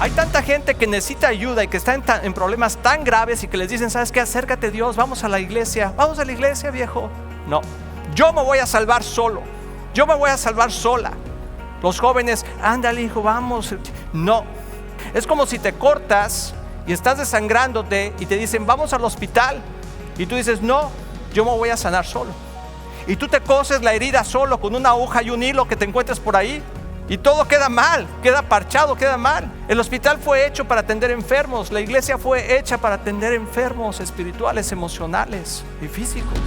Hay tanta gente que necesita ayuda y que está en problemas tan graves y que les dicen, ¿sabes qué? Acércate a Dios, vamos a la iglesia. Vamos a la iglesia, viejo. No, yo me voy a salvar solo. Yo me voy a salvar sola. Los jóvenes, ándale hijo, vamos. No, es como si te cortas y estás desangrándote y te dicen, vamos al hospital. Y tú dices, no, yo me voy a sanar solo. Y tú te coses la herida solo con una aguja y un hilo que te encuentres por ahí. Y todo queda mal, queda parchado, queda mal. El hospital fue hecho para atender enfermos. La iglesia fue hecha para atender enfermos espirituales, emocionales y físicos.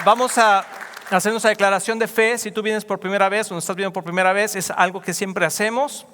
Vamos a hacer nuestra declaración de fe. Si tú vienes por primera vez o nos estás viendo por primera vez, es algo que siempre hacemos.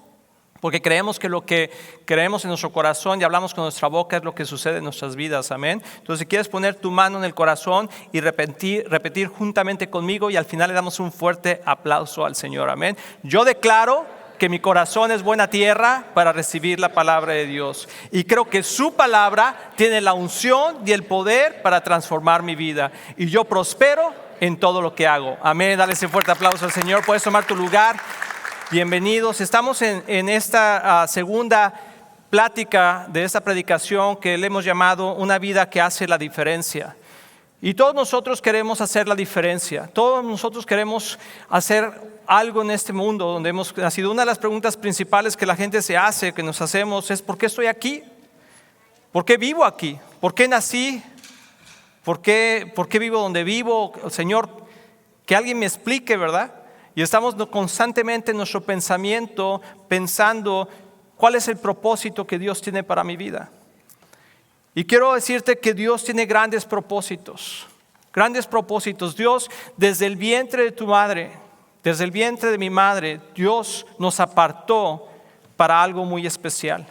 Porque creemos que lo que creemos en nuestro corazón y hablamos con nuestra boca es lo que sucede en nuestras vidas, amén. Entonces si quieres poner tu mano en el corazón y repetir juntamente conmigo, y al final le damos un fuerte aplauso al Señor, amén. Yo declaro que mi corazón es buena tierra para recibir la palabra de Dios. Y creo que su palabra tiene la unción y el poder para transformar mi vida. Y yo prospero en todo lo que hago, amén. Dale ese fuerte aplauso al Señor. Puedes tomar tu lugar. Bienvenidos, estamos en esta segunda plática de esta predicación que le hemos llamado una vida que hace la diferencia. Y todos nosotros queremos hacer la diferencia, todos nosotros queremos hacer algo en este mundo donde hemos nacido. Una de las preguntas principales que la gente se hace, que nos hacemos es, ¿por qué estoy aquí? ¿Por qué vivo aquí? ¿Por qué nací? ¿Por qué vivo donde vivo? Señor, que alguien me explique, ¿verdad? Y estamos constantemente en nuestro pensamiento pensando cuál es el propósito que Dios tiene para mi vida. Y quiero decirte que Dios tiene grandes propósitos. Grandes propósitos. Dios, desde el vientre de tu madre, desde el vientre de mi madre, Dios nos apartó para algo muy especial.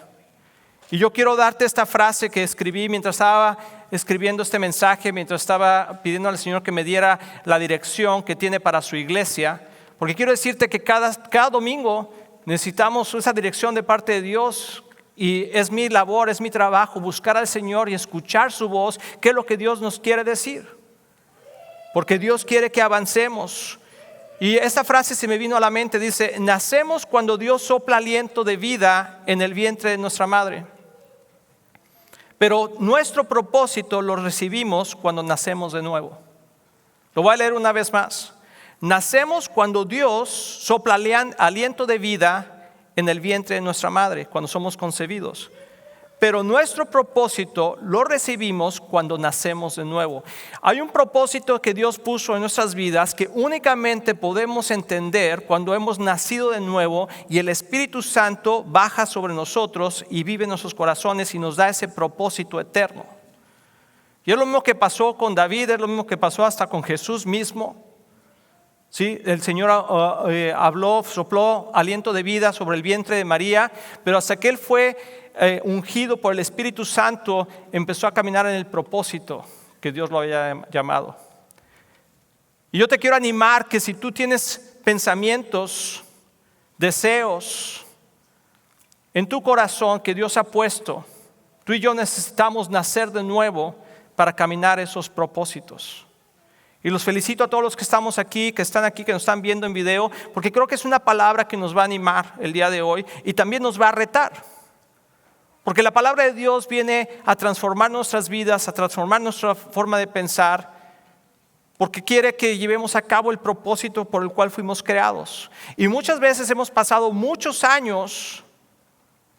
Y yo quiero darte esta frase que escribí mientras estaba escribiendo este mensaje, mientras estaba pidiendo al Señor que me diera la dirección que tiene para su iglesia. Porque quiero decirte que cada domingo necesitamos esa dirección de parte de Dios. Y es mi labor, es mi trabajo buscar al Señor y escuchar su voz. ¿Qué es lo que Dios nos quiere decir? Porque Dios quiere que avancemos. Y esta frase se me vino a la mente, dice, nacemos cuando Dios sopla aliento de vida en el vientre de nuestra madre. Pero nuestro propósito lo recibimos cuando nacemos de nuevo. Lo voy a leer una vez más. Nacemos cuando Dios sopla aliento de vida en el vientre de nuestra madre, cuando somos concebidos. Pero nuestro propósito lo recibimos cuando nacemos de nuevo. Hay un propósito que Dios puso en nuestras vidas que únicamente podemos entender cuando hemos nacido de nuevo y el Espíritu Santo baja sobre nosotros y vive en nuestros corazones y nos da ese propósito eterno. Y es lo mismo que pasó con David, es lo mismo que pasó hasta con Jesús mismo. Sí, el Señor sopló aliento de vida sobre el vientre de María, pero hasta que Él fue ungido por el Espíritu Santo, empezó a caminar en el propósito que Dios lo había llamado. Y yo te quiero animar que si tú tienes pensamientos, deseos en tu corazón que Dios ha puesto, tú y yo necesitamos nacer de nuevo para caminar esos propósitos. Y los felicito a todos los que estamos aquí, que están aquí, que nos están viendo en video, porque creo que es una palabra que nos va a animar el día de hoy y también nos va a retar. Porque la palabra de Dios viene a transformar nuestras vidas, a transformar nuestra forma de pensar, porque quiere que llevemos a cabo el propósito por el cual fuimos creados. Y muchas veces hemos pasado muchos años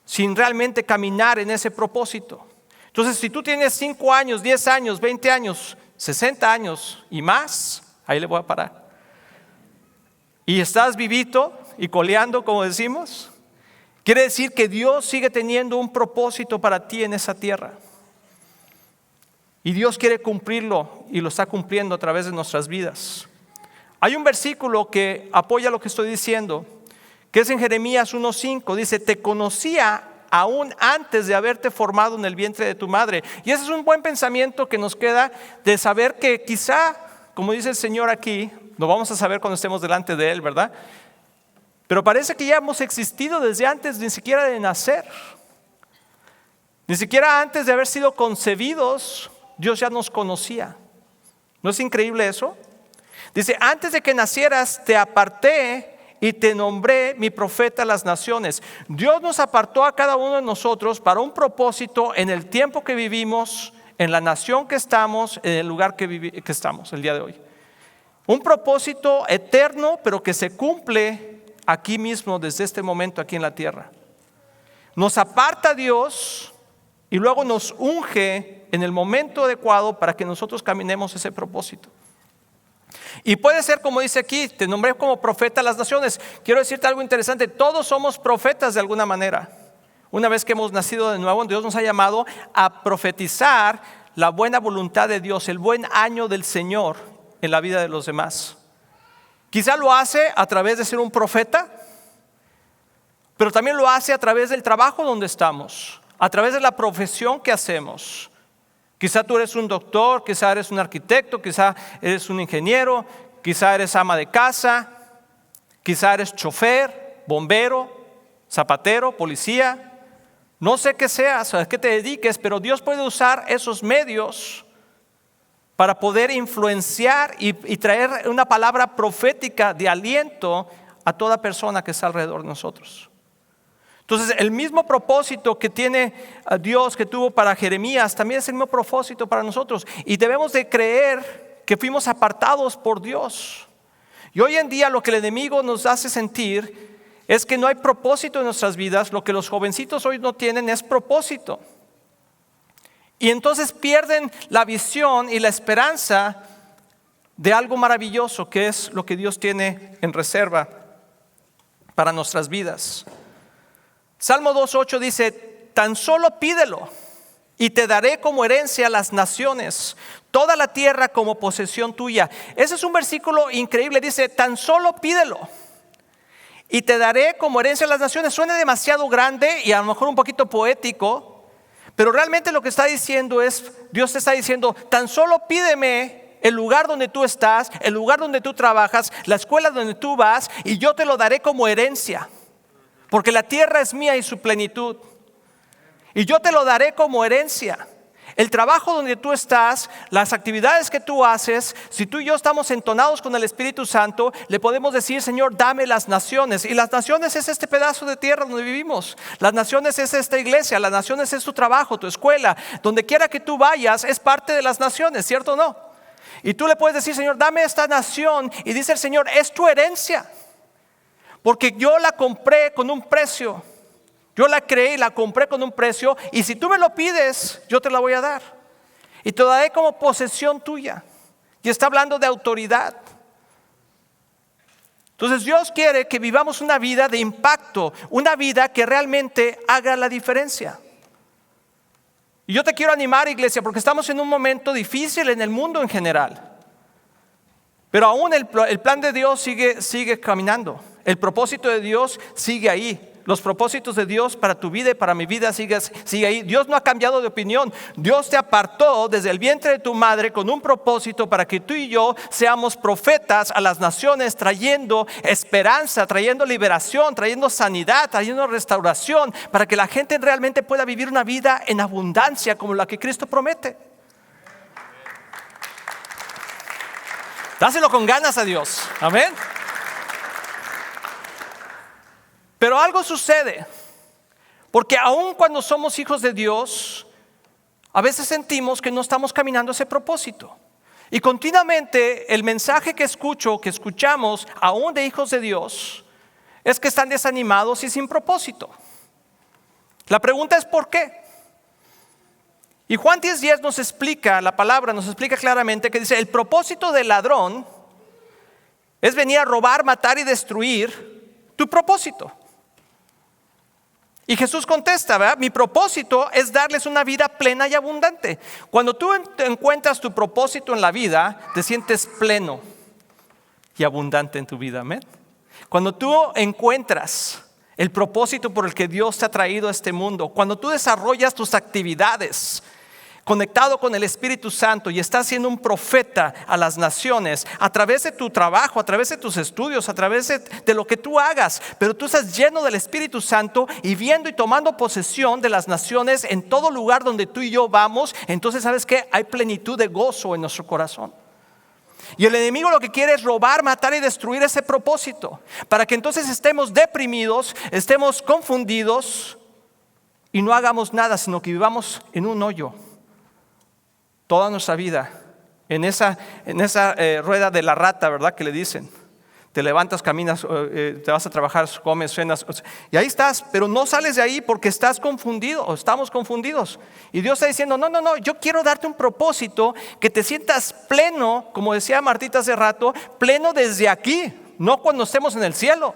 sin realmente caminar en ese propósito. Entonces, si tú tienes 5 años, 10 años, 20 años, 60 años y más, ahí le voy a parar. Y estás vivito y coleando, como decimos, quiere decir que Dios sigue teniendo un propósito para ti en esa tierra. Y Dios quiere cumplirlo y lo está cumpliendo a través de nuestras vidas. Hay un versículo que apoya lo que estoy diciendo, que es en Jeremías 1:5, dice, te conocía aún antes de haberte formado en el vientre de tu madre. Y ese es un buen pensamiento que nos queda de saber que quizá, como dice el Señor aquí, lo vamos a saber cuando estemos delante de Él, ¿verdad? Pero parece que ya hemos existido desde antes ni siquiera de nacer. Ni siquiera antes de haber sido concebidos, Dios ya nos conocía. ¿No es increíble eso? Dice, antes de que nacieras te aparté y te nombré mi profeta a las naciones. Dios nos apartó a cada uno de nosotros para un propósito en el tiempo que vivimos, en la nación que estamos, en el lugar que estamos el día de hoy. Un propósito eterno, pero que se cumple aquí mismo, desde este momento aquí en la tierra. Nos aparta Dios y luego nos unge en el momento adecuado para que nosotros caminemos ese propósito. Y puede ser como dice aquí, te nombré como profeta a las naciones. Quiero decirte algo interesante, todos somos profetas de alguna manera. Una vez que hemos nacido de nuevo, Dios nos ha llamado a profetizar la buena voluntad de Dios, el buen año del Señor en la vida de los demás. Quizá lo hace a través de ser un profeta, pero también lo hace a través del trabajo donde estamos, a través de la profesión que hacemos. Quizá tú eres un doctor, quizá eres un arquitecto, quizá eres un ingeniero, quizá eres ama de casa, quizá eres chofer, bombero, zapatero, policía. No sé qué seas, a qué te dediques, pero Dios puede usar esos medios para poder influenciar y traer una palabra profética de aliento a toda persona que está alrededor de nosotros. Entonces, el mismo propósito que tiene Dios, que tuvo para Jeremías, también es el mismo propósito para nosotros. Y debemos de creer que fuimos apartados por Dios. Y hoy en día lo que el enemigo nos hace sentir es que no hay propósito en nuestras vidas. Lo que los jovencitos hoy no tienen es propósito. Y entonces pierden la visión y la esperanza de algo maravilloso, que es lo que Dios tiene en reserva para nuestras vidas. Salmo 2:8 dice, tan solo pídelo y te daré como herencia las naciones, toda la tierra como posesión tuya. Ese es un versículo increíble, dice, tan solo pídelo y te daré como herencia las naciones. Suena demasiado grande y a lo mejor un poquito poético, pero realmente lo que está diciendo es, Dios te está diciendo, tan solo pídeme el lugar donde tú estás, el lugar donde tú trabajas, la escuela donde tú vas, y yo te lo daré como herencia. Porque la tierra es mía y su plenitud. Y yo te lo daré como herencia. El trabajo donde tú estás, las actividades que tú haces, si tú y yo estamos entonados con el Espíritu Santo, le podemos decir, Señor, dame las naciones. Y las naciones es este pedazo de tierra donde vivimos. Las naciones es esta iglesia, las naciones es tu trabajo, tu escuela. Donde quiera que tú vayas es parte de las naciones, ¿cierto o no? Y tú le puedes decir, Señor, dame esta nación. Y dice el Señor, es tu herencia. Porque yo la compré con un precio. Yo la creé y la compré con un precio. Y si tú me lo pides, yo te la voy a dar. Y te la daré como posesión tuya. Y está hablando de autoridad. Entonces Dios quiere que vivamos una vida de impacto. Una vida que realmente haga la diferencia. Y yo te quiero animar, iglesia, porque estamos en un momento difícil en el mundo en general. Pero aún el plan de Dios sigue caminando. El propósito de Dios sigue ahí. Los propósitos de Dios para tu vida y para mi vida sigue ahí. Dios no ha cambiado de opinión. Dios te apartó desde el vientre de tu madre con un propósito para que tú y yo seamos profetas a las naciones, trayendo esperanza, trayendo liberación, trayendo sanidad, trayendo restauración, para que la gente realmente pueda vivir una vida en abundancia como la que Cristo promete. Dáselo con ganas a Dios. Amén. Pero algo sucede, porque aun cuando somos hijos de Dios, a veces sentimos que no estamos caminando ese propósito. Y continuamente el mensaje que escuchamos aún de hijos de Dios, es que están desanimados y sin propósito. La pregunta es ¿por qué? Y Juan 10:10 nos explica, la palabra nos explica claramente que dice, el propósito del ladrón es venir a robar, matar y destruir tu propósito. Y Jesús contesta, ¿verdad? Mi propósito es darles una vida plena y abundante. Cuando tú encuentras tu propósito en la vida, te sientes pleno y abundante en tu vida, amén. Cuando tú encuentras el propósito por el que Dios te ha traído a este mundo, cuando tú desarrollas tus actividades conectado con el Espíritu Santo y estás siendo un profeta a las naciones a través de tu trabajo, a través de tus estudios, a través de lo que tú hagas, pero tú estás lleno del Espíritu Santo y viendo y tomando posesión de las naciones en todo lugar donde tú y yo vamos, entonces ¿sabes qué? Hay plenitud de gozo en nuestro corazón. Y el enemigo lo que quiere es robar, matar y destruir ese propósito, para que entonces estemos deprimidos, estemos confundidos y no hagamos nada, sino que vivamos en un hoyo toda nuestra vida, en esa rueda de la rata, ¿verdad? Que le dicen. Te levantas, caminas, te vas a trabajar, comes, cenas, y ahí estás, pero no sales de ahí porque estás confundido o estamos confundidos. Y Dios está diciendo, no, yo quiero darte un propósito que te sientas pleno, como decía Martita hace rato, pleno desde aquí, no cuando estemos en el cielo,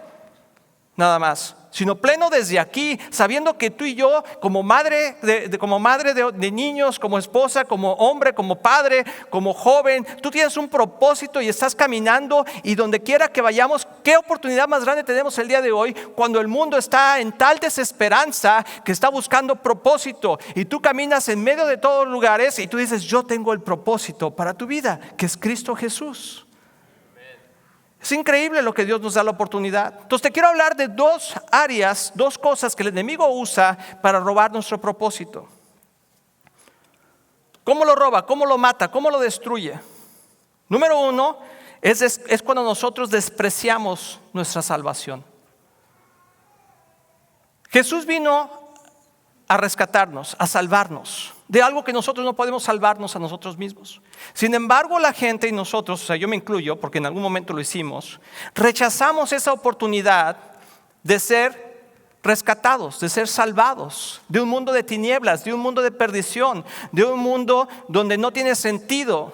nada más, sino pleno desde aquí, sabiendo que tú y yo, como madre de niños, como esposa, como hombre, como padre, como joven, tú tienes un propósito y estás caminando, y donde quiera que vayamos, qué oportunidad más grande tenemos el día de hoy, cuando el mundo está en tal desesperanza que está buscando propósito, y tú caminas en medio de todos los lugares y tú dices, yo tengo el propósito para tu vida, que es Cristo Jesús. Es increíble lo que Dios nos da la oportunidad. Entonces te quiero hablar de dos áreas, dos cosas que el enemigo usa para robar nuestro propósito. ¿Cómo lo roba? ¿Cómo lo mata? ¿Cómo lo destruye? Número uno, es cuando nosotros despreciamos nuestra salvación. Jesús vino a rescatarnos, a salvarnos de algo que nosotros no podemos salvarnos a nosotros mismos. Sin embargo, la gente y nosotros, o sea, yo me incluyo porque en algún momento lo hicimos, rechazamos esa oportunidad de ser rescatados, de ser salvados de un mundo de tinieblas, de un mundo de perdición, de un mundo donde no tiene sentido,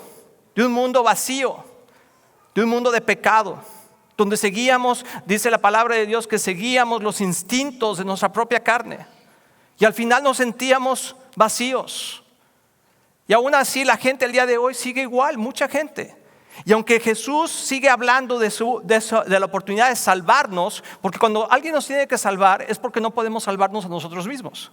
de un mundo vacío, de un mundo de pecado, donde seguíamos, dice la palabra de Dios, que seguíamos los instintos de nuestra propia carne. Y al final nos sentíamos vacíos. Y aún así la gente el día de hoy sigue igual, mucha gente. Y aunque Jesús sigue hablando de la oportunidad de salvarnos, porque cuando alguien nos tiene que salvar es porque no podemos salvarnos a nosotros mismos.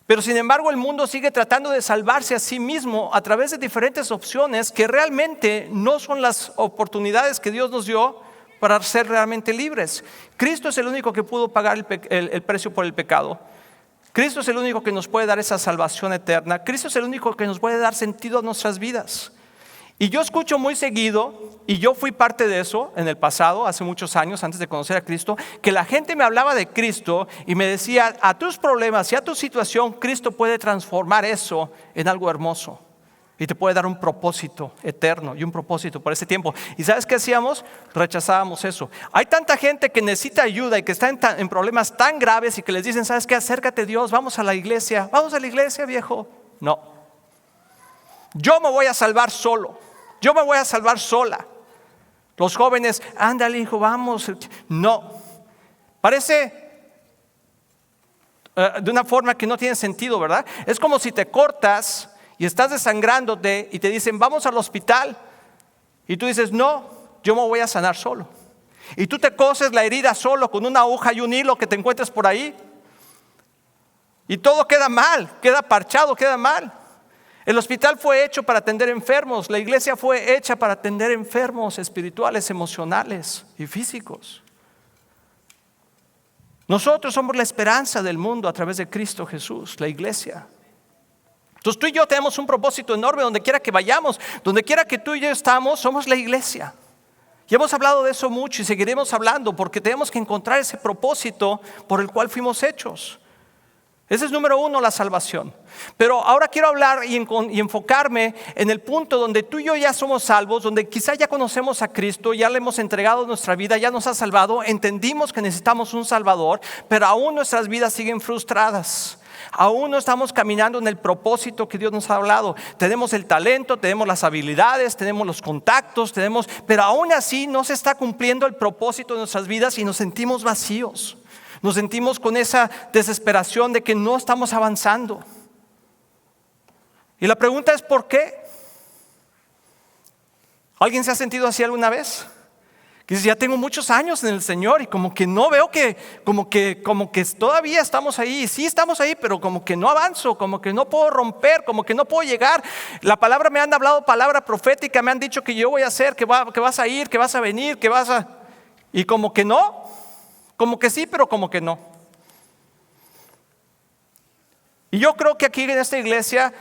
Pero sin embargo el mundo sigue tratando de salvarse a sí mismo a través de diferentes opciones que realmente no son las oportunidades que Dios nos dio para ser realmente libres. Cristo es el único que pudo pagar el precio por el pecado. Cristo es el único que nos puede dar esa salvación eterna. Cristo es el único que nos puede dar sentido a nuestras vidas. Y yo escucho muy seguido, y yo fui parte de eso en el pasado, hace muchos años, antes de conocer a Cristo, que la gente me hablaba de Cristo y me decía, a tus problemas y a tu situación, Cristo puede transformar eso en algo hermoso. Y te puede dar un propósito eterno y un propósito por ese tiempo. ¿Y sabes qué hacíamos? Rechazábamos eso. Hay tanta gente que necesita ayuda y que está en problemas tan graves y que les dicen, ¿sabes qué? Acércate a Dios, vamos a la iglesia. Vamos a la iglesia, viejo. No. Yo me voy a salvar solo. Yo me voy a salvar sola. Los jóvenes, ándale hijo, vamos. No. Parece de una forma que no tiene sentido, ¿verdad? Es como si te cortas y estás desangrándote y te dicen, vamos al hospital. Y tú dices, no, yo me voy a sanar solo. Y tú te coses la herida solo con una aguja y un hilo que te encuentres por ahí. Y todo queda mal, queda parchado, queda mal. El hospital fue hecho para atender enfermos. La iglesia fue hecha para atender enfermos espirituales, emocionales y físicos. Nosotros somos la esperanza del mundo a través de Cristo Jesús, la iglesia. Entonces tú y yo tenemos un propósito enorme donde quiera que vayamos, donde quiera que tú y yo estamos, somos la iglesia. Y hemos hablado de eso mucho y seguiremos hablando porque tenemos que encontrar ese propósito por el cual fuimos hechos. Ese es número uno, la salvación. Pero ahora quiero hablar y enfocarme en el punto donde tú y yo ya somos salvos, donde quizá ya conocemos a Cristo, ya le hemos entregado nuestra vida, ya nos ha salvado, entendimos que necesitamos un Salvador, pero aún nuestras vidas siguen frustradas. Aún no estamos caminando en el propósito que Dios nos ha hablado. Tenemos el talento, tenemos las habilidades, tenemos los contactos, pero aún así no se está cumpliendo el propósito de nuestras vidas y nos sentimos vacíos. Nos sentimos con esa desesperación de que no estamos avanzando. Y la pregunta es ¿por qué? ¿Alguien se ha sentido así alguna vez? Que dice, ya tengo muchos años en el Señor y como que no veo como que todavía estamos ahí. Sí estamos ahí, pero como que no avanzo, como que no puedo romper, como que no puedo llegar. La palabra, me han hablado palabra profética, me han dicho que yo voy a hacer, que vas a ir, que vas a venir, que vas a... Y como que no, como que sí, pero como que no. Y yo creo que aquí en esta iglesia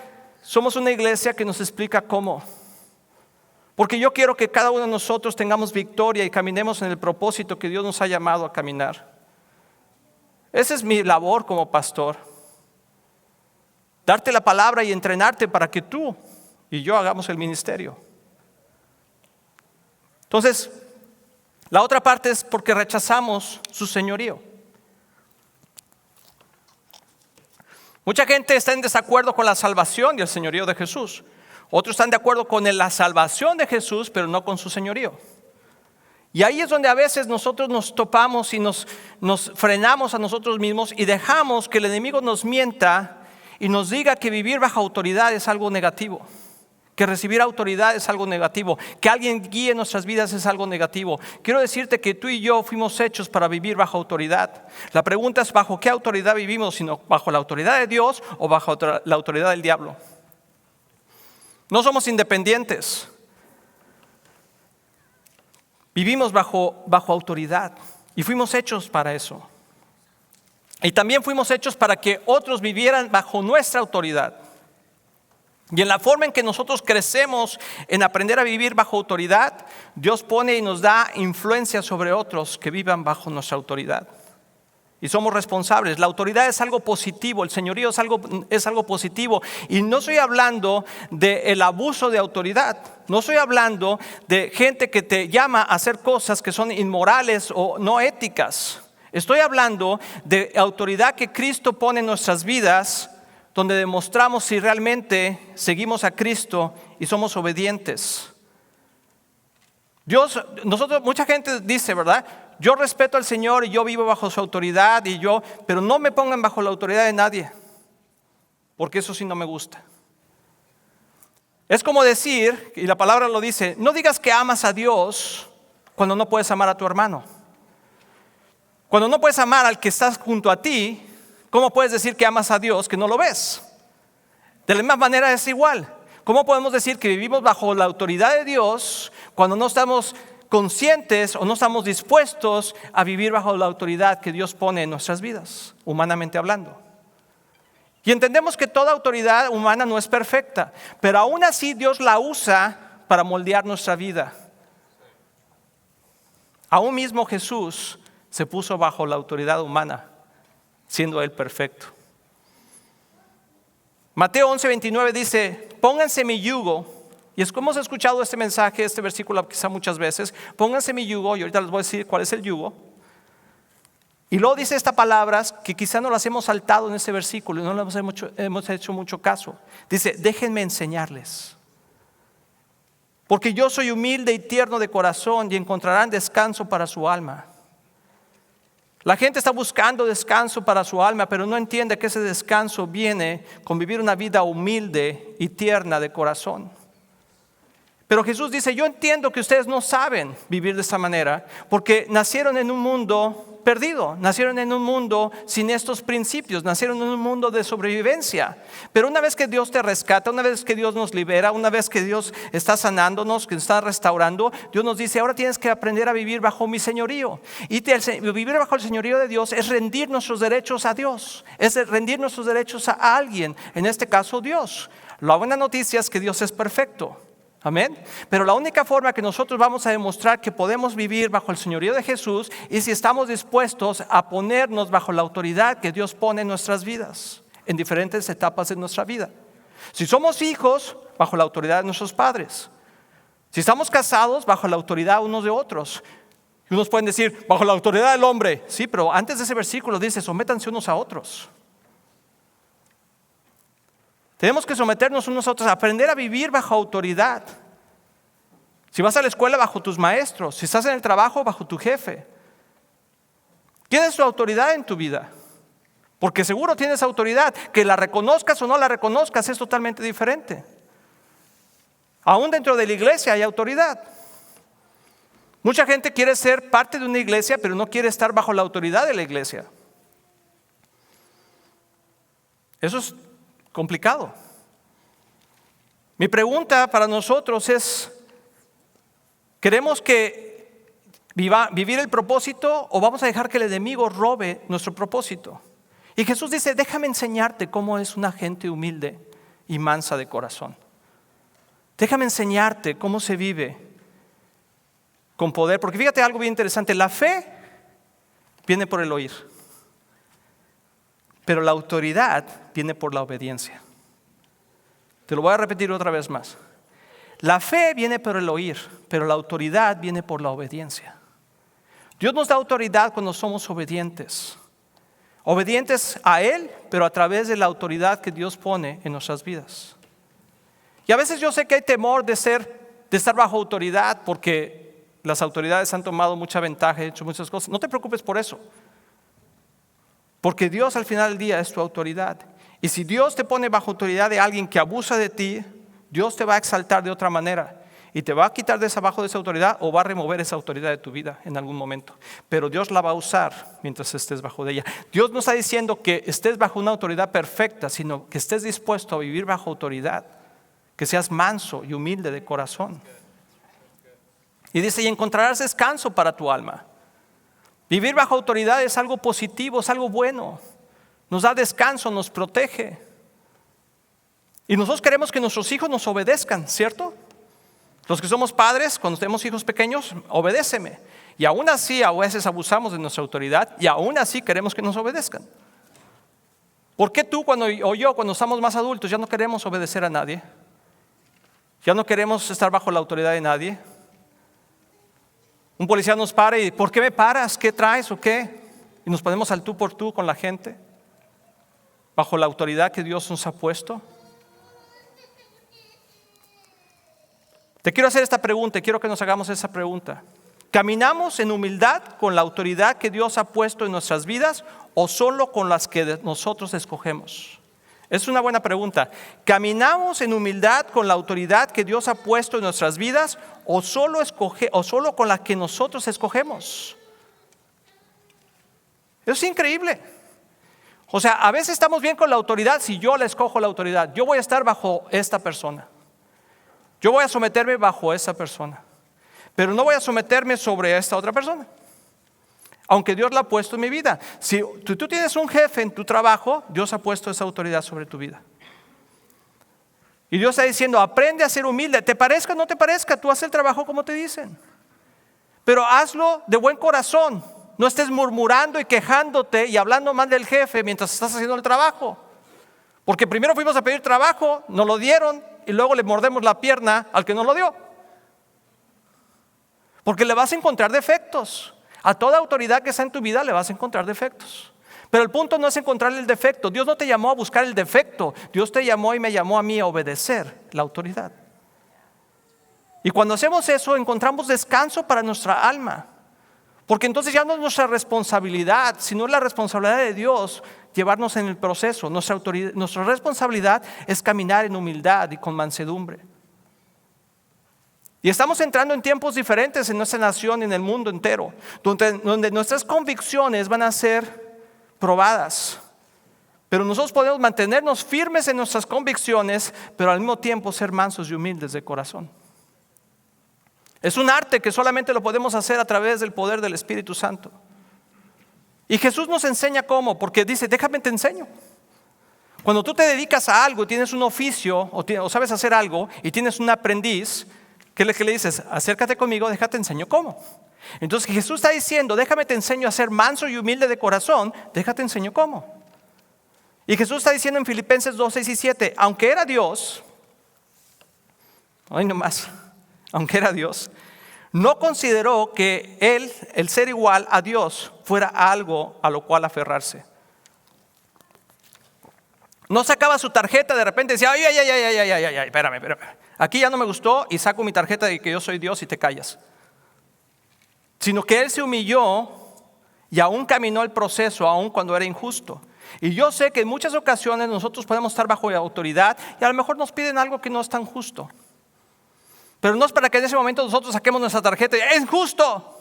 somos una iglesia que nos explica cómo. Porque yo quiero que cada uno de nosotros tengamos victoria y caminemos en el propósito que Dios nos ha llamado a caminar. Esa es mi labor como pastor. Darte la palabra y entrenarte para que tú y yo hagamos el ministerio. Entonces, la otra parte es porque rechazamos su señorío. Mucha gente está en desacuerdo con la salvación y el señorío de Jesús. Otros están de acuerdo con la salvación de Jesús, pero no con su señorío. Y ahí es donde a veces nosotros nos topamos y nos frenamos a nosotros mismos y dejamos que el enemigo nos mienta y nos diga que vivir bajo autoridad es algo negativo, que recibir autoridad es algo negativo, que alguien guíe nuestras vidas es algo negativo. Quiero decirte que tú y yo fuimos hechos para vivir bajo autoridad. La pregunta es bajo qué autoridad vivimos, sino bajo la autoridad de Dios o bajo la autoridad del diablo. No somos independientes. Vivimos bajo autoridad y fuimos hechos para eso. Y también fuimos hechos para que otros vivieran bajo nuestra autoridad. Y en la forma en que nosotros crecemos en aprender a vivir bajo autoridad, Dios pone y nos da influencia sobre otros que vivan bajo nuestra autoridad. Y somos responsables. La autoridad es algo positivo, el señorío es algo positivo. Y no estoy hablando del abuso de autoridad. No estoy hablando de gente que te llama a hacer cosas que son inmorales o no éticas. Estoy hablando de autoridad que Cristo pone en nuestras vidas, donde demostramos si realmente seguimos a Cristo y somos obedientes. Mucha gente dice, ¿verdad? Yo respeto al Señor y yo vivo bajo su autoridad pero no me pongan bajo la autoridad de nadie, porque eso sí no me gusta. Es como decir, y la palabra lo dice, no digas que amas a Dios cuando no puedes amar a tu hermano. Cuando no puedes amar al que estás junto a ti, ¿cómo puedes decir que amas a Dios que no lo ves? De la misma manera es igual. ¿Cómo podemos decir que vivimos bajo la autoridad de Dios cuando no estamos conscientes o no estamos dispuestos a vivir bajo la autoridad que Dios pone en nuestras vidas, humanamente hablando? Y entendemos que toda autoridad humana no es perfecta, pero aún así Dios la usa para moldear nuestra vida. Aún mismo Jesús se puso bajo la autoridad humana, siendo Él perfecto. Mateo 11:29 dice, pónganse mi yugo. Y es como hemos escuchado este mensaje, este versículo quizá muchas veces. Pónganse mi yugo, y ahorita les voy a decir cuál es el yugo. Y luego dice estas palabras que quizá no las hemos saltado en este versículo y no las hemos hecho mucho caso. Dice, déjenme enseñarles. Porque yo soy humilde y tierno de corazón y encontrarán descanso para su alma. La gente está buscando descanso para su alma, pero no entiende que ese descanso viene con vivir una vida humilde y tierna de corazón. Pero Jesús dice, yo entiendo que ustedes no saben vivir de esta manera porque nacieron en un mundo perdido, nacieron en un mundo sin estos principios, nacieron en un mundo de sobrevivencia. Pero una vez que Dios te rescata, una vez que Dios nos libera, una vez que Dios está sanándonos, que nos está restaurando, Dios nos dice, ahora tienes que aprender a vivir bajo mi señorío. Y vivir bajo el señorío de Dios es rendir nuestros derechos a Dios, es rendir nuestros derechos a alguien, en este caso Dios. La buena noticia es que Dios es perfecto. Amén. Pero la única forma que nosotros vamos a demostrar que podemos vivir bajo el señorío de Jesús es si estamos dispuestos a ponernos bajo la autoridad que Dios pone en nuestras vidas, en diferentes etapas de nuestra vida. Si somos hijos, bajo la autoridad de nuestros padres. Si estamos casados, bajo la autoridad unos de otros. Y unos pueden decir, bajo la autoridad del hombre. Sí, pero antes de ese versículo dice, sométanse unos a otros. Tenemos que someternos unos a otros, aprender a vivir bajo autoridad. Si vas a la escuela, bajo tus maestros. Si estás en el trabajo, bajo tu jefe. ¿Quién es tu autoridad en tu vida? Porque seguro tienes autoridad. Que la reconozcas o no la reconozcas es totalmente diferente. Aún dentro de la iglesia hay autoridad. Mucha gente quiere ser parte de una iglesia, pero no quiere estar bajo la autoridad de la iglesia. Eso es complicado. Mi pregunta para nosotros es, ¿queremos que vivir el propósito o vamos a dejar que el enemigo robe nuestro propósito? Y Jesús dice, déjame enseñarte cómo es una gente humilde y mansa de corazón. Déjame enseñarte cómo se vive con poder. Porque fíjate algo bien interesante. La fe viene por el oír. Pero la autoridad viene por la obediencia. Te lo voy a repetir otra vez más. La fe viene por el oír, pero la autoridad viene por la obediencia. Dios nos da autoridad cuando somos obedientes. Obedientes a Él, pero a través de la autoridad que Dios pone en nuestras vidas. Y a veces yo sé que hay temor de estar bajo autoridad, porque las autoridades han tomado mucha ventaja y hecho muchas cosas. No te preocupes por eso. Porque Dios al final del día es tu autoridad. Y si Dios te pone bajo autoridad de alguien que abusa de ti, Dios te va a exaltar de otra manera. Y te va a quitar de esa autoridad o va a remover esa autoridad de tu vida en algún momento. Pero Dios la va a usar mientras estés bajo de ella. Dios no está diciendo que estés bajo una autoridad perfecta, sino que estés dispuesto a vivir bajo autoridad. Que seas manso y humilde de corazón. Y dice, y encontrarás descanso para tu alma. Vivir bajo autoridad es algo positivo, es algo bueno. Nos da descanso, nos protege. Y nosotros queremos que nuestros hijos nos obedezcan, ¿cierto? Los que somos padres, cuando tenemos hijos pequeños, obedéceme. Y aún así, a veces abusamos de nuestra autoridad y aún así queremos que nos obedezcan. ¿Por qué tú o yo, cuando estamos más adultos, ya no queremos obedecer a nadie? Ya no queremos estar bajo la autoridad de nadie. Un policía nos para y ¿por qué me paras? ¿Qué traes o qué? Y nos ponemos al tú por tú con la gente, bajo la autoridad que Dios nos ha puesto. Te quiero hacer esta pregunta y quiero que nos hagamos esa pregunta. ¿Caminamos en humildad con la autoridad que Dios ha puesto en nuestras vidas o solo con las que nosotros escogemos? Es una buena pregunta. ¿Caminamos en humildad con la autoridad que Dios ha puesto en nuestras vidas o solo con la que nosotros escogemos? Eso es increíble. O sea, a veces estamos bien con la autoridad si yo le escojo la autoridad. Yo voy a estar bajo esta persona. Yo voy a someterme bajo esa persona. Pero no voy a someterme sobre esta otra persona. Aunque Dios la ha puesto en mi vida. Si tú tienes un jefe en tu trabajo, Dios ha puesto esa autoridad sobre tu vida. Y Dios está diciendo, aprende a ser humilde. Te parezca o no te parezca, tú haz el trabajo como te dicen. Pero hazlo de buen corazón. No estés murmurando y quejándote y hablando mal del jefe mientras estás haciendo el trabajo. Porque primero fuimos a pedir trabajo, nos lo dieron y luego le mordemos la pierna al que nos lo dio. Porque le vas a encontrar defectos. A toda autoridad que está en tu vida le vas a encontrar defectos. Pero el punto no es encontrar el defecto. Dios no te llamó a buscar el defecto. Dios te llamó y me llamó a mí a obedecer la autoridad. Y cuando hacemos eso encontramos descanso para nuestra alma. Porque entonces ya no es nuestra responsabilidad, sino es la responsabilidad de Dios llevarnos en el proceso. Nuestra responsabilidad es caminar en humildad y con mansedumbre. Y estamos entrando en tiempos diferentes en nuestra nación y en el mundo entero, donde nuestras convicciones van a ser probadas. Pero nosotros podemos mantenernos firmes en nuestras convicciones, pero al mismo tiempo ser mansos y humildes de corazón. Es un arte que solamente lo podemos hacer a través del poder del Espíritu Santo. Y Jesús nos enseña cómo, porque dice, déjame te enseño. Cuando tú te dedicas a algo, tienes un oficio o sabes hacer algo y tienes un aprendiz, ¿qué le dices? Acércate conmigo, déjate enseño cómo. Entonces Jesús está diciendo, déjame te enseño a ser manso y humilde de corazón, déjate enseño cómo. Y Jesús está diciendo en Filipenses 2, 6 y 7, aunque era Dios, aunque era Dios, no consideró que él, el ser igual a Dios, fuera algo a lo cual aferrarse. No sacaba su tarjeta, de repente decía, ay, espérame. Aquí ya no me gustó y saco mi tarjeta de que yo soy Dios y te callas. Sino que él se humilló y aún caminó el proceso, aún cuando era injusto. Y yo sé que en muchas ocasiones nosotros podemos estar bajo autoridad y a lo mejor nos piden algo que no es tan justo. Pero no es para que en ese momento nosotros saquemos nuestra tarjeta y ¡es justo!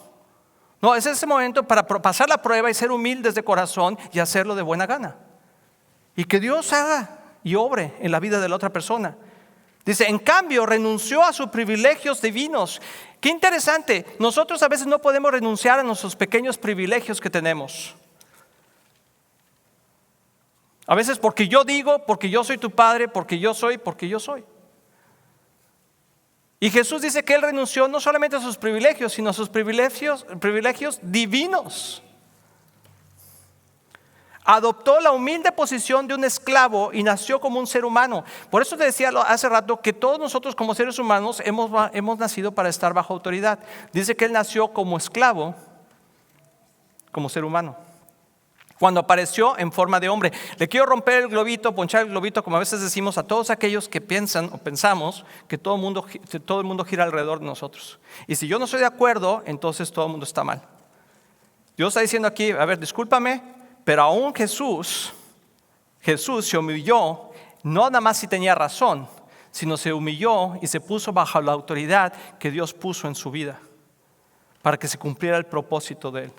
No, es ese momento para pasar la prueba y ser humildes de corazón y hacerlo de buena gana. Y que Dios haga y obre en la vida de la otra persona. Dice, en cambio, renunció a sus privilegios divinos. Qué interesante, nosotros a veces no podemos renunciar a nuestros pequeños privilegios que tenemos. A veces porque yo digo, porque yo soy tu padre, porque yo soy. Y Jesús dice que Él renunció no solamente a sus privilegios, sino a sus privilegios divinos. Adoptó la humilde posición de un esclavo y nació como un ser humano. Por eso te decía hace rato que todos nosotros como seres humanos hemos nacido para estar bajo autoridad. Dice que Él nació como esclavo, como ser humano, cuando apareció en forma de hombre. Le quiero romper el globito, ponchar el globito, como a veces decimos a todos aquellos que piensan o pensamos que todo el mundo gira alrededor de nosotros. Y si yo no estoy de acuerdo, entonces todo el mundo está mal. Dios está diciendo aquí, a ver, discúlpame, pero aún Jesús se humilló, no nada más si tenía razón, sino se humilló y se puso bajo la autoridad que Dios puso en su vida, para que se cumpliera el propósito de Él.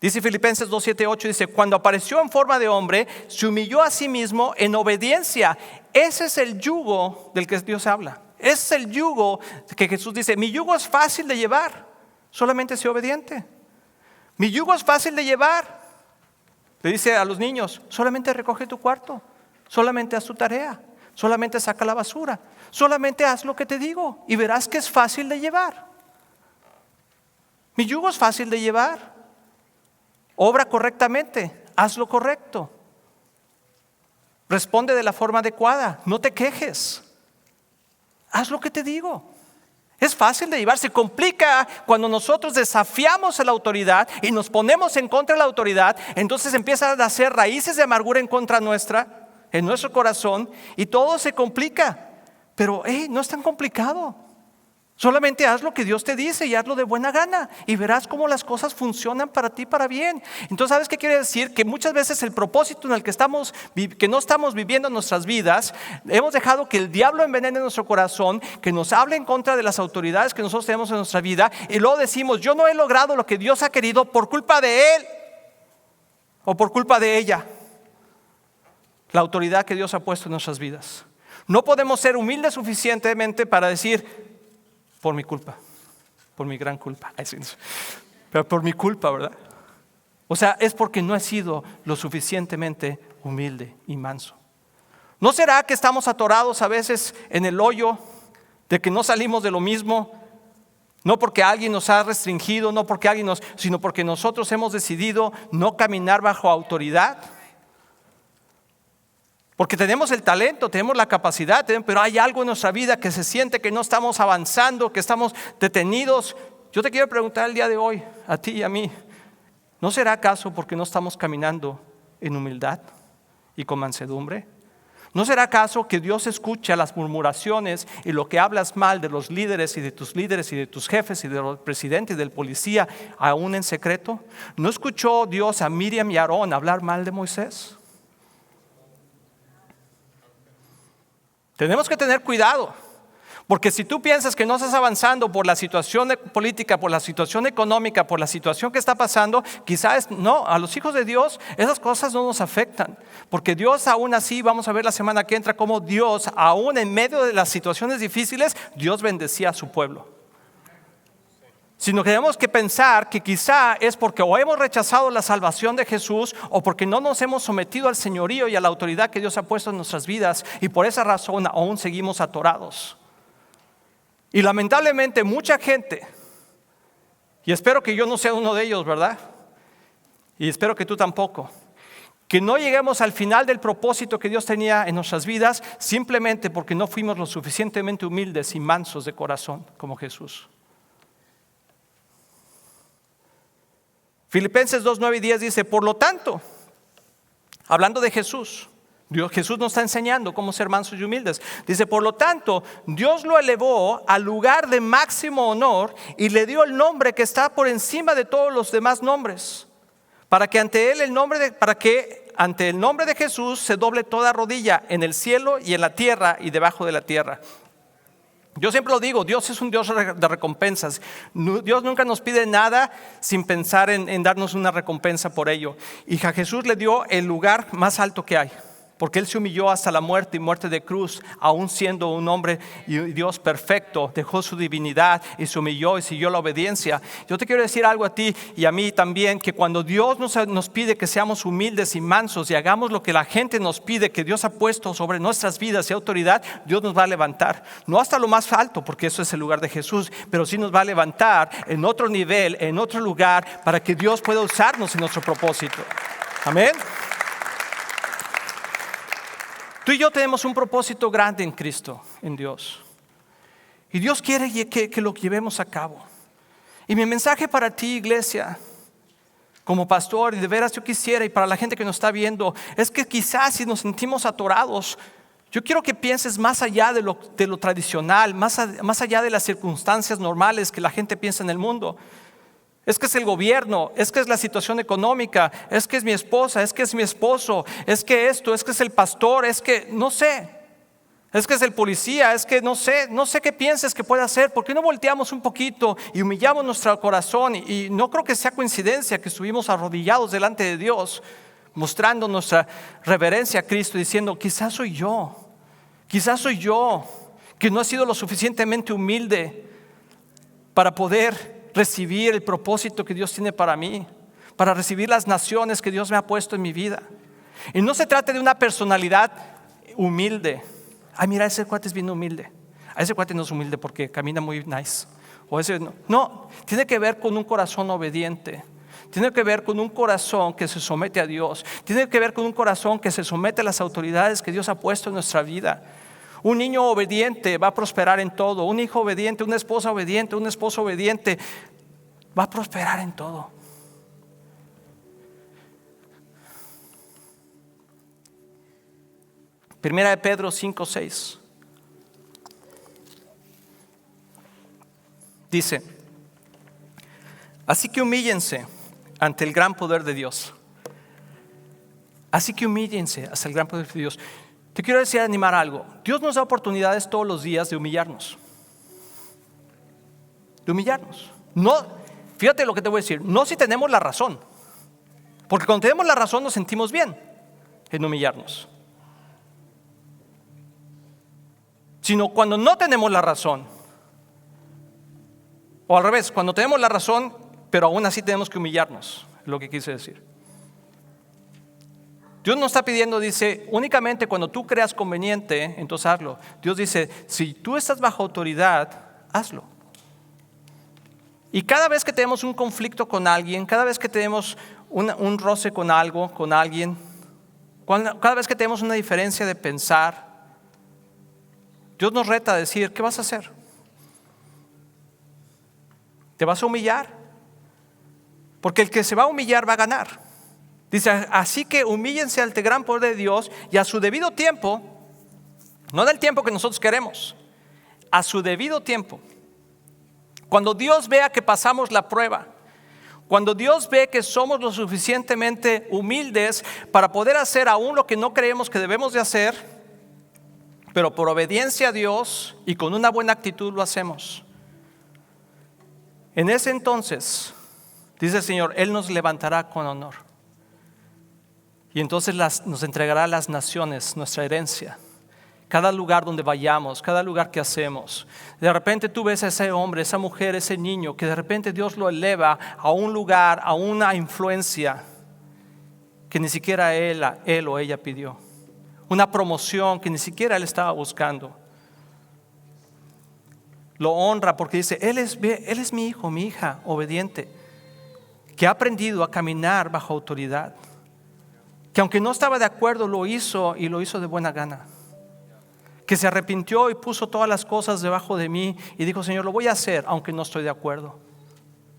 Dice Filipenses 2, 7, 8, dice, cuando apareció en forma de hombre, se humilló a sí mismo en obediencia. Ese es el yugo del que Dios habla. Ese es el yugo que Jesús dice, mi yugo es fácil de llevar, solamente sé obediente. Mi yugo es fácil de llevar. Le dice a los niños, solamente recoge tu cuarto, solamente haz tu tarea, solamente saca la basura, solamente haz lo que te digo y verás que es fácil de llevar. Mi yugo es fácil de llevar. Obra correctamente, haz lo correcto. Responde de la forma adecuada, no te quejes. Haz lo que te digo. Es fácil de llevar, se complica cuando nosotros desafiamos a la autoridad y nos ponemos en contra de la autoridad. Entonces empiezan a hacer raíces de amargura en contra nuestra, en nuestro corazón, y todo se complica. Pero no es tan complicado. Solamente haz lo que Dios te dice y hazlo de buena gana y verás cómo las cosas funcionan para ti para bien. Entonces, ¿sabes qué quiere decir? Que muchas veces el propósito en el que no estamos viviendo nuestras vidas, hemos dejado que el diablo envenene nuestro corazón, que nos hable en contra de las autoridades que nosotros tenemos en nuestra vida, y luego decimos, yo no he logrado lo que Dios ha querido por culpa de él o por culpa de ella, la autoridad que Dios ha puesto en nuestras vidas. No podemos ser humildes suficientemente para decir, por mi culpa, por mi gran culpa. Pero por mi culpa, ¿verdad? O sea, es porque no he sido lo suficientemente humilde y manso. ¿No será que estamos atorados a veces en el hoyo de que no salimos de lo mismo? No porque alguien nos ha restringido, sino porque nosotros hemos decidido no caminar bajo autoridad. Porque tenemos el talento, tenemos la capacidad, pero hay algo en nuestra vida que se siente que no estamos avanzando, que estamos detenidos. Yo te quiero preguntar el día de hoy, a ti y a mí, ¿no será acaso porque no estamos caminando en humildad y con mansedumbre? ¿No será acaso que Dios escucha las murmuraciones y lo que hablas mal de los líderes y de tus jefes y de los presidentes y del policía aún en secreto? ¿No escuchó Dios a Miriam y Aarón hablar mal de Moisés? Tenemos que tener cuidado, porque si tú piensas que no estás avanzando por la situación política, por la situación económica, por la situación que está pasando, quizás no, a los hijos de Dios esas cosas no nos afectan, porque Dios aún así, vamos a ver la semana que entra cómo Dios, aún en medio de las situaciones difíciles, Dios bendecía a su pueblo. Sino que tenemos que pensar que quizá es porque o hemos rechazado la salvación de Jesús o porque no nos hemos sometido al señorío y a la autoridad que Dios ha puesto en nuestras vidas, y por esa razón aún seguimos atorados. Y lamentablemente mucha gente, y espero que yo no sea uno de ellos, ¿verdad? Y espero que tú tampoco, que no lleguemos al final del propósito que Dios tenía en nuestras vidas simplemente porque no fuimos lo suficientemente humildes y mansos de corazón como Jesús. Filipenses 2, 9 y 10 dice, por lo tanto, hablando de Jesús nos está enseñando cómo ser mansos y humildes. Dice, por lo tanto, Dios lo elevó al lugar de máximo honor y le dio el nombre que está por encima de todos los demás nombres, para que ante el nombre de Jesús se doble toda rodilla en el cielo y en la tierra y debajo de la tierra. Yo siempre lo digo, Dios es un Dios de recompensas. Dios nunca nos pide nada sin pensar en darnos una recompensa por ello. Y a Jesús le dio el lugar más alto que hay. porque Él se humilló hasta la muerte y muerte de cruz, aún siendo un hombre y Dios perfecto, dejó su divinidad y se humilló y siguió la obediencia. Yo te quiero decir algo a ti y a mí también, que cuando Dios nos pide que seamos humildes y mansos y hagamos lo que la gente nos pide, que Dios ha puesto sobre nuestras vidas y autoridad, Dios nos va a levantar, no hasta lo más alto, porque eso es el lugar de Jesús, pero sí nos va a levantar en otro nivel, en otro lugar, para que Dios pueda usarnos en nuestro propósito. Amén. Tú y yo tenemos un propósito grande en Cristo, en Dios. Y Dios quiere que lo llevemos a cabo. Y mi mensaje para ti, iglesia, como pastor, y de veras yo quisiera, y para la gente que nos está viendo, es que quizás si nos sentimos atorados, yo quiero que pienses más allá de lo tradicional, más allá de las circunstancias normales que la gente piensa en el mundo. Es que es el gobierno, es que es la situación económica, es que es mi esposa, es que es mi esposo, es que esto, es que es el pastor, es que no sé, es que es el policía, es que no sé qué pienses que puede hacer. ¿Por qué no volteamos un poquito y humillamos nuestro corazón? Y no creo que sea coincidencia que estuvimos arrodillados delante de Dios, mostrando nuestra reverencia a Cristo, diciendo, quizás soy yo que no he sido lo suficientemente humilde para poder recibir el propósito que Dios tiene para mí, para recibir las naciones que Dios me ha puesto en mi vida. Y no se trata de una personalidad humilde. Ay, mira, ese cuate es bien humilde. A ese cuate no es humilde porque camina muy nice. O ese no, tiene que ver con un corazón obediente. Tiene que ver con un corazón que se somete a Dios. Tiene que ver con un corazón que se somete a las autoridades que Dios ha puesto en nuestra vida. Un niño obediente va a prosperar en todo. Un hijo obediente, una esposa obediente, un esposo obediente va a prosperar en todo. Primera de Pedro 5:6 dice: así que humíllense ante el gran poder de Dios. Así que humíllense hasta el gran poder de Dios. Te quiero decir, animar algo. Dios nos da oportunidades todos los días de humillarnos. De humillarnos. No, fíjate lo que te voy a decir. No si tenemos la razón. Porque cuando tenemos la razón nos sentimos bien en humillarnos. Sino cuando no tenemos la razón. O al revés, cuando tenemos la razón, pero aún así tenemos que humillarnos. Es lo que quise decir. Dios nos está pidiendo, dice, únicamente cuando tú creas conveniente, entonces hazlo. Dios dice, si tú estás bajo autoridad, hazlo. Y cada vez que tenemos un conflicto con alguien, cada vez que tenemos un roce con algo, con alguien, cada vez que tenemos una diferencia de pensar, Dios nos reta a decir, ¿qué vas a hacer? ¿Te vas a humillar? Porque el que se va a humillar va a ganar. Dice, así que humíllense ante el gran poder de Dios y a su debido tiempo, no en el tiempo que nosotros queremos, a su debido tiempo. Cuando Dios vea que pasamos la prueba, cuando Dios ve que somos lo suficientemente humildes para poder hacer aún lo que no creemos que debemos de hacer, pero por obediencia a Dios y con una buena actitud lo hacemos. En ese entonces, dice el Señor, Él nos levantará con honor. Y entonces nos entregará a las naciones, nuestra herencia. Cada lugar donde vayamos, cada lugar que hacemos. De repente tú ves a ese hombre, esa mujer, ese niño, que de repente Dios lo eleva a un lugar, a una influencia que ni siquiera él o ella pidió. Una promoción que ni siquiera él estaba buscando. Lo honra porque dice, él es mi hijo, mi hija, obediente, que ha aprendido a caminar bajo autoridad. Que aunque no estaba de acuerdo lo hizo y lo hizo de buena gana. Que se arrepintió y puso todas las cosas debajo de mí y dijo, Señor, lo voy a hacer aunque no estoy de acuerdo.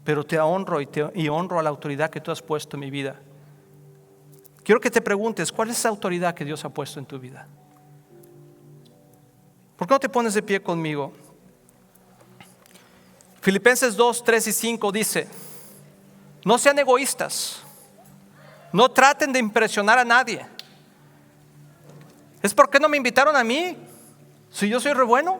Pero te honro y honro a la autoridad que tú has puesto en mi vida. Quiero que te preguntes, ¿cuál es esa autoridad que Dios ha puesto en tu vida? ¿Por qué no te pones de pie conmigo? Filipenses 2, 3 y 5 dice, no sean egoístas. No traten de impresionar a nadie. ¿Es por qué no me invitaron a mí? Si yo soy re bueno.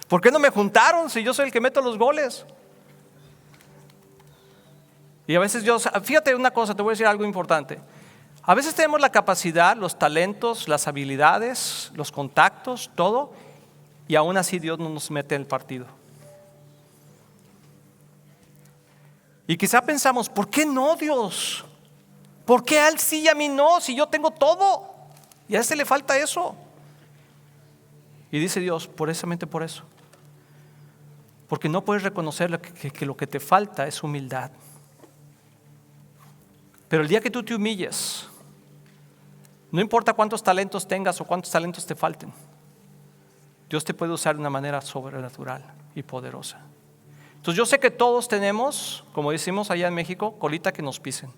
¿Por qué no me juntaron si yo soy el que meto los goles? Y a veces fíjate una cosa, te voy a decir algo importante. A veces tenemos la capacidad, los talentos, las habilidades, los contactos, todo, y aún así Dios no nos mete en el partido. Y quizá pensamos, ¿por qué no, Dios? ¿Por qué a él sí y a mí no? Si yo tengo todo y a este le falta eso. Y dice Dios, precisamente por eso. Porque no puedes reconocer que lo que te falta es humildad. Pero el día que tú te humilles, no importa cuántos talentos tengas o cuántos talentos te falten, Dios te puede usar de una manera sobrenatural y poderosa. Entonces yo sé que todos tenemos, como decimos allá en México, colita que nos pisen.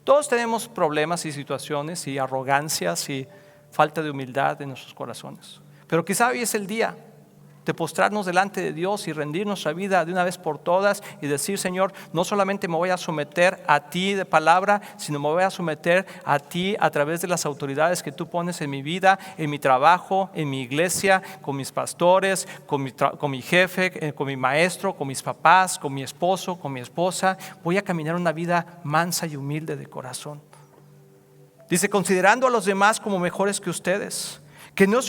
Todos tenemos problemas y situaciones y arrogancias y falta de humildad en nuestros corazones. Pero quizá hoy es el día de postrarnos delante de Dios y rendir nuestra vida de una vez por todas y decir, Señor, no solamente me voy a someter a ti de palabra, sino me voy a someter a ti a través de las autoridades que tú pones en mi vida, en mi trabajo, en mi iglesia, con mis pastores, con mi jefe, con mi maestro, con mis papás, con mi esposo, con mi esposa. Voy a caminar una vida mansa y humilde de corazón. Dice, considerando a los demás como mejores que ustedes. Que no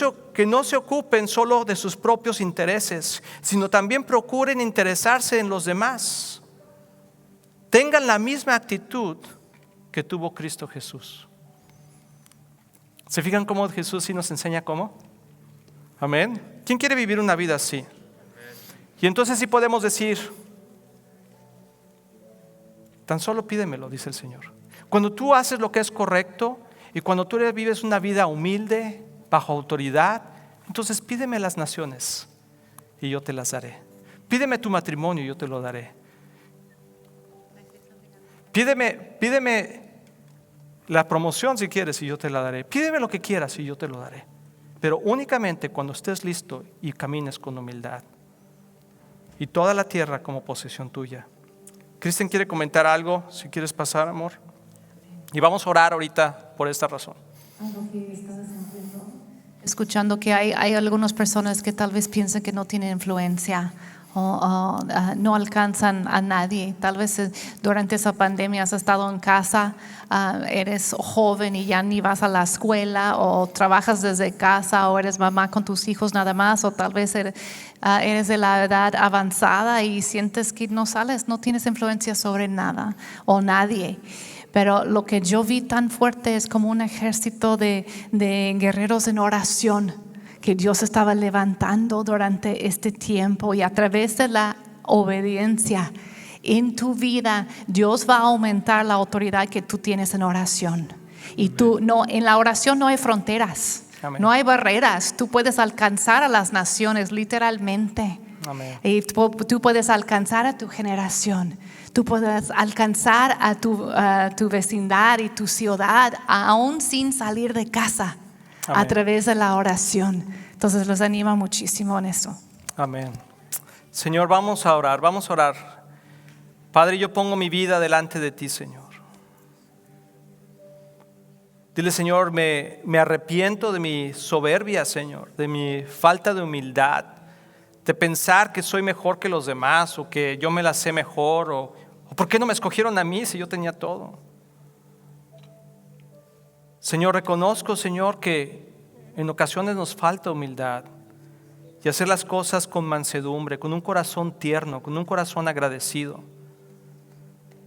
se ocupen solo de sus propios intereses, sino también procuren interesarse en los demás. Tengan la misma actitud que tuvo Cristo Jesús. ¿Se fijan cómo Jesús sí nos enseña cómo? Amén. ¿Quién quiere vivir una vida así? Y entonces sí podemos decir, tan solo pídemelo, dice el Señor. Cuando tú haces lo que es correcto y cuando tú vives una vida humilde, bajo autoridad, entonces pídeme las naciones y yo te las daré. Pídeme tu matrimonio y yo te lo daré. Pídeme la promoción si quieres y yo te la daré. Pídeme lo que quieras y yo te lo daré. Pero únicamente cuando estés listo y camines con humildad. Y toda la tierra como posesión tuya. Cristian quiere comentar algo, si quieres pasar, amor. Y vamos a orar ahorita por esta razón. Escuchando que hay algunas personas que tal vez piensan que no tienen influencia o no alcanzan a nadie. Tal vez durante esa pandemia has estado en casa, eres joven y ya ni vas a la escuela, o trabajas desde casa, o eres mamá con tus hijos nada más, o tal vez eres de la edad avanzada y sientes que no sales, no tienes influencia sobre nada o nadie. Pero lo que yo vi tan fuerte es como un ejército de guerreros en oración que Dios estaba levantando durante este tiempo, y a través de la obediencia en tu vida Dios va a aumentar la autoridad que tú tienes en oración. Y en la oración no hay fronteras. Amén. No hay barreras. Tú puedes alcanzar a las naciones literalmente. Amén. Y tú puedes alcanzar a tu generación. Tú puedes alcanzar a tu vecindad y tu ciudad aún sin salir de casa. Amén. A través de la oración. Entonces los anima muchísimo en eso. Amén. Señor, vamos a orar. Padre, yo pongo mi vida delante de ti, Señor. Dile, Señor, me arrepiento de mi soberbia, Señor, de mi falta de humildad, de pensar que soy mejor que los demás, o que yo me la sé mejor, o ¿por qué no me escogieron a mí si yo tenía todo? Señor, reconozco, Señor, que en ocasiones nos falta humildad y hacer las cosas con mansedumbre, con un corazón tierno, con un corazón agradecido.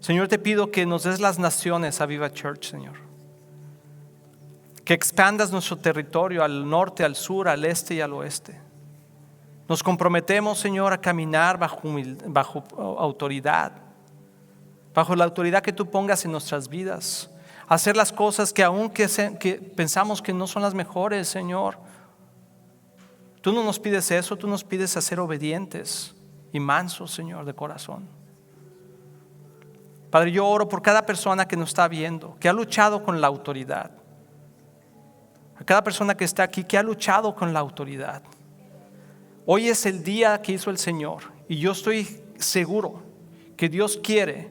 Señor, te pido que nos des las naciones a Viva Church, Señor. Que expandas nuestro territorio al norte, al sur, al este y al oeste. Nos comprometemos, Señor, a caminar bajo autoridad, bajo la autoridad que tú pongas en nuestras vidas, a hacer las cosas que aun que pensamos que no son las mejores, Señor. Tú no nos pides eso, tú nos pides a ser obedientes y mansos, Señor, de corazón. Padre, yo oro por cada persona que nos está viendo, que ha luchado con la autoridad. A cada persona que está aquí, que ha luchado con la autoridad. Hoy es el día que hizo el Señor, y yo estoy seguro que Dios quiere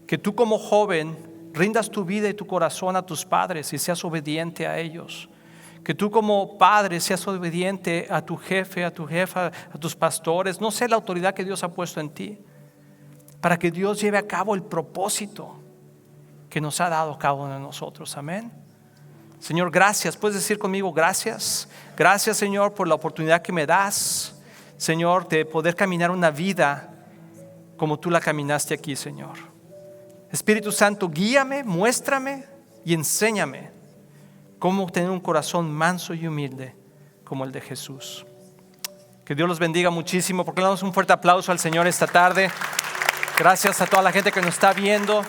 que tú como joven rindas tu vida y tu corazón a tus padres y seas obediente a ellos. Que tú como padre seas obediente a tu jefe, a tu jefa, a tus pastores, no sé la autoridad que Dios ha puesto en ti, para que Dios lleve a cabo el propósito que nos ha dado cada uno de nosotros. Amén. Señor, gracias. Puedes decir conmigo gracias. Gracias, Señor, por la oportunidad que me das, Señor, de poder caminar una vida como tú la caminaste aquí, Señor. Espíritu Santo, guíame, muéstrame y enséñame cómo tener un corazón manso y humilde como el de Jesús. Que Dios los bendiga muchísimo. Porque le damos un fuerte aplauso al Señor esta tarde. Gracias a toda la gente que nos está viendo.